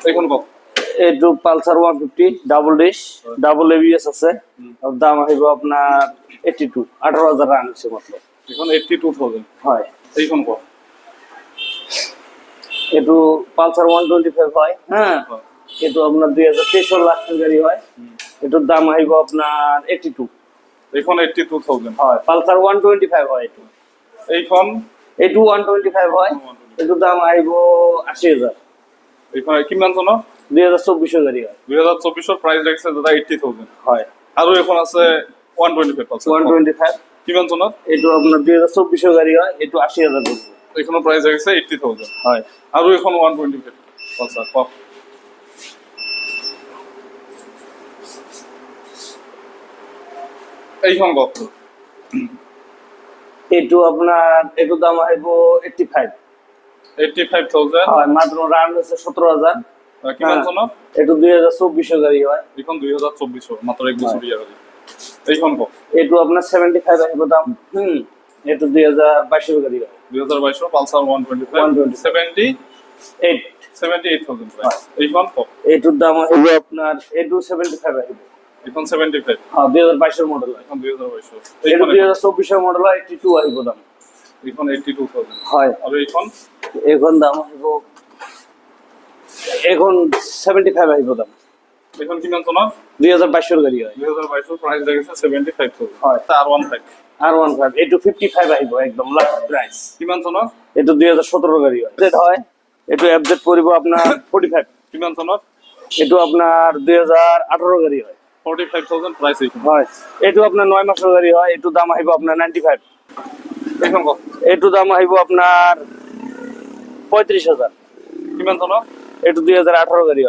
এখন কত? এইটো Pulsar 150 double dish double ABS আছে। দাম আহিব আপনার 82 18,000 রান হচ্ছে মাত্র। এখন 82,000 হয়। এইখন কত? এইটো পালসার 125 হয়। হ্যাঁ, এইটো আপনার 2023 লাখ গাড়ি হয়। এটার দাম আহিব আপনার 82। এখন 82,000 হয়। পালসার 125 হয় এইটো। এইখন এইটো 125 হয়। এটার দাম আহিব 80,000। এখন কিমান জন? 2024 গাড়ি হয়। 2024 প্রাইস রাখছে দাদা 80,000। হয়। আৰু এখন আছে 125 পালসার 125 কিমান জনত? এইটো আপনার 2024 গাড়ি হয়। এইটো 80,000 পড়বে। এখনো প্রাইস রাখছে 80,000। হয়। আৰু এখন 125 পালসার কত? এইখন কত? এইটো আপনার এটার দাম আহিব 85। 85,000 হয়। মাত্র রান হচ্ছে 17,000। কিমান জনত? এইটো 2024 গাড়ি হয়। এখন 2024 মাত্র এক বছর ইয়ার আগে। এইখন কত? এইটো আপনার 75 আহিব দাম। এইটো 2022 গাড়ি হয়। 2022 পালসার 125 78,000 প্রাইস। এইখন কত? এইটোর দাম আহিব আপনার এইটো 75 আহিব। এখন 75। হ্যাঁ, 2022 মডেল হয়। এখন 2022 এইটো এইখন 2024 মডেল হয়। 82 আহিব দাম। এখন 82,000 হয়। আৰু এইখন এখন দাম আহিব এখন 75 আহিব দাম। এখন কিমান জনত? 2022 গাড়ি হয়। 2022 প্রাইস রাখছে 75,000 হয়। R15 R15 এইটো 55 আহিব একদম লাস্ট প্রাইস। কিমান জনত? এইটো 2017 গাড়ি হয়। জেড হয়। এইটো এফজেড পড়িব আপনার 45। কিমান জনত? এইটো আপনার 2018 গাড়ি হয়। 45,000 প্রাইস এইখন। হয়। এইটো আপনার 9 মাসের গাড়ি হয়। এইটো দাম আহিব আপনার 95। এইখন কত? এইটো দাম আহিব আপনার 35,000। কিমান জনত? এইটো 2018 গাড়ি হয়।